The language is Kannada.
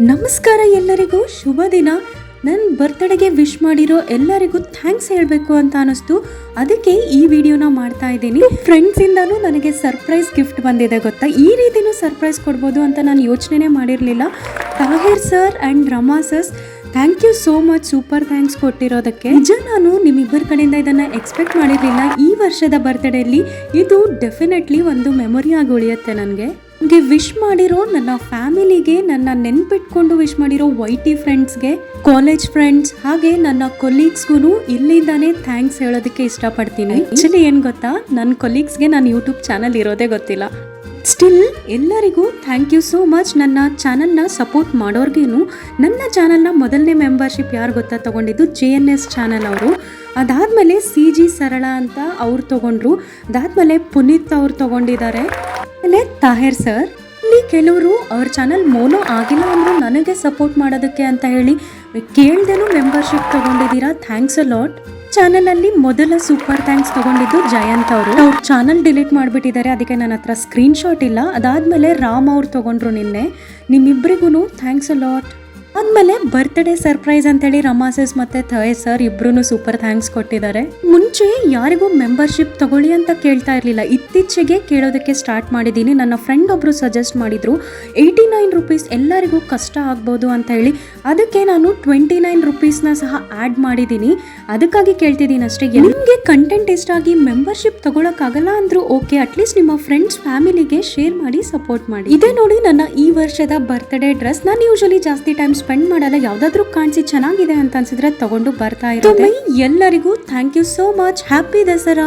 ನಮಸ್ಕಾರ ಎಲ್ಲರಿಗೂ, ಶುಭ ದಿನ. ನನ್ನ ಬರ್ತ್ಡೇಗೆ ವಿಶ್ ಮಾಡಿರೋ ಎಲ್ಲರಿಗೂ ಥ್ಯಾಂಕ್ಸ್ ಹೇಳಬೇಕು ಅಂತ ಅನಿಸ್ತು. ಅದಕ್ಕೆ ಈ ವಿಡಿಯೋನ ಮಾಡ್ತಾ ಇದ್ದೀನಿ. ಫ್ರೆಂಡ್ಸಿಂದನೂ ನನಗೆ ಸರ್ಪ್ರೈಸ್ ಗಿಫ್ಟ್ ಬಂದಿದೆ ಗೊತ್ತಾ. ಈ ರೀತಿನೂ ಸರ್ಪ್ರೈಸ್ ಕೊಡ್ಬೋದು ಅಂತ ನಾನು ಯೋಚನೆ ಮಾಡಿರಲಿಲ್ಲ. Tahir sir and Rama sir, thank you so much, super thanks ಕೊಟ್ಟಿರೋದಕ್ಕೆ. ನಿಜ ನಾನು ನಿಮ್ಮಿಬ್ಬರ ಕಡೆಯಿಂದ ಇದನ್ನು ಎಕ್ಸ್ಪೆಕ್ಟ್ ಮಾಡಿರಲಿಲ್ಲ. ಈ ವರ್ಷದ ಬರ್ತ್ಡೇಲಿ ಇದು ಡೆಫಿನೆಟ್ಲಿ ಒಂದು ಮೆಮೊರಿ ಆಗಿ ಉಳಿಯುತ್ತೆ ನನಗೆ ವಿಶ್ ಮಾಡಿರೋ ನನ್ನ ಫ್ಯಾಮಿಲಿಗೆ, ನನ್ನ ನೆನ್ಪಿಟ್ಕೊಂಡು ವಿಶ್ ಮಾಡಿರೋ YT ಫ್ರೆಂಡ್ಸ್ಗೆ, ಕಾಲೇಜ್ ಫ್ರೆಂಡ್ಸ್ ಹಾಗೆ ನನ್ನ ಕೊಲೀಗ್ಸ್ಗೂ ಇಲ್ಲಿಂದಾನೇ ಥ್ಯಾಂಕ್ಸ್ ಹೇಳೋದಕ್ಕೆ ಇಷ್ಟಪಡ್ತೀನಿ. ಆ್ಯಕ್ಚುಲಿ ಏನು ಗೊತ್ತಾ, ನನ್ನ ಕೊಲೀಗ್ಸ್ಗೆ ನನ್ನ ಯೂಟ್ಯೂಬ್ ಚಾನಲ್ ಇರೋದೇ ಗೊತ್ತಿಲ್ಲ. ಸ್ಟಿಲ್ ಎಲ್ಲರಿಗೂ ಥ್ಯಾಂಕ್ ಯು ಸೋ ಮಚ್. ನನ್ನ ಚಾನಲ್ನ ಸಪೋರ್ಟ್ ಮಾಡೋರ್ಗೇನು. ನನ್ನ ಚಾನಲ್ನ ಮೊದಲನೇ ಮೆಂಬರ್ಶಿಪ್ ಯಾರು ಗೊತ್ತಾ ತಗೊಂಡಿದ್ದು, JNS ಚಾನಲ್ ಅವರು. ಅದಾದಮೇಲೆ CG ಸರಳ ಅಂತ ಅವ್ರು ತೊಗೊಂಡ್ರು. ಅದಾದಮೇಲೆ ಪುನೀತ್ ಅವ್ರು ತೊಗೊಂಡಿದ್ದಾರೆ. ಆಮೇಲೆ ತಾಹಿರ್ ಸರ್. ಇಲ್ಲಿ ಕೆಲವರು ಅವ್ರ ಚಾನಲ್ ಮೋನೋ ಆಗಿಲ್ಲ ಅಂದರೂ ನನಗೆ ಸಪೋರ್ಟ್ ಮಾಡೋದಕ್ಕೆ ಅಂತ ಹೇಳಿ ಕೇಳ್ದೇನು ಮೆಂಬರ್ಶಿಪ್ ತೊಗೊಂಡಿದ್ದೀರಾ. Thanks a lot. ಚಾನಲಲ್ಲಿ ಮೊದಲ ಸೂಪರ್ ಥ್ಯಾಂಕ್ಸ್ ತೊಗೊಂಡಿದ್ದು ಜಯಂತ್ ಅವರು. ಅವ್ರ ಚಾನಲ್ ಡಿಲೀಟ್ ಮಾಡಿಬಿಟ್ಟಿದ್ದಾರೆ, ಅದಕ್ಕೆ ನನ್ನ ಹತ್ರ ಸ್ಕ್ರೀನ್ಶಾಟ್ ಇಲ್ಲ. ಅದಾದಮೇಲೆ ರಾಮ್ ಅವ್ರು ತೊಗೊಂಡ್ರು ನಿನ್ನೆ. ನಿಮ್ಮಿಬ್ಬರಿಗೂ ಥ್ಯಾಂಕ್ಸ್ ಅ ಲಾಟ್. ಆದಮೇಲೆ ಬರ್ತ್ಡೇ ಸರ್ಪ್ರೈಸ್ ಅಂತೇಳಿ ರಮಾಸಸ್ ಮತ್ತು ಥಯ್ ಸರ್ ಇಬ್ಬರೂ ಸೂಪರ್ ಥ್ಯಾಂಕ್ಸ್ ಕೊಟ್ಟಿದ್ದಾರೆ. ಮುಂಚೆ ಯಾರಿಗೂ ಮೆಂಬರ್ಶಿಪ್ ತಗೊಳ್ಳಿ ಅಂತ ಕೇಳ್ತಾ ಇರಲಿಲ್ಲ, ಇತ್ತೀಚೆಗೆ ಕೇಳೋದಕ್ಕೆ ಸ್ಟಾರ್ಟ್ ಮಾಡಿದ್ದೀನಿ. ನನ್ನ ಫ್ರೆಂಡ್ ಒಬ್ಬರು ಸಜೆಸ್ಟ್ ಮಾಡಿದರು 89 ರುಪೀಸ್ ಎಲ್ಲರಿಗೂ ಕಷ್ಟ ಆಗ್ಬೋದು ಅಂತ ಹೇಳಿ. ಅದಕ್ಕೆ ನಾನು 29 ರುಪೀಸ್ನ ಸಹ ಆ್ಯಡ್ ಮಾಡಿದ್ದೀನಿ. ಅದಕ್ಕಾಗಿ ಕೇಳ್ತಿದ್ದೀನಿ ಅಷ್ಟೇ. ನಿಮಗೆ ಕಂಟೆಂಟ್ ಇಷ್ಟ ಆಗಿ ಮೆಂಬರ್ಶಿಪ್ ತಗೊಳಕ್ಕಾಗಲ್ಲ ಅಂದರೂ ಓಕೆ, ಅಟ್ಲೀಸ್ಟ್ ನಿಮ್ಮ ಫ್ರೆಂಡ್ಸ್ ಫ್ಯಾಮಿಲಿಗೆ ಶೇರ್ ಮಾಡಿ ಸಪೋರ್ಟ್ ಮಾಡಿ. ಇದೇ ನೋಡಿ ನನ್ನ ಈ ವರ್ಷದ ಬರ್ತ್ಡೇ ಡ್ರೆಸ್. ನಾನು ಯೂಶಲಿ ಜಾಸ್ತಿ ಟೈಮ್ ಸ್ಪೆಂಡ್ ಮಾಡಲ್ಲ, ಯಾವ್ದಾದ್ರು ಕಾಣಿಸಿ ಚೆನ್ನಾಗಿದೆ ಅಂತ ಅನ್ಸಿದ್ರೆ ತಗೊಂಡು ಬರ್ತಾ ಇರೋದು. ಎಲ್ಲರಿಗೂ thank you so much. Happy Dasara.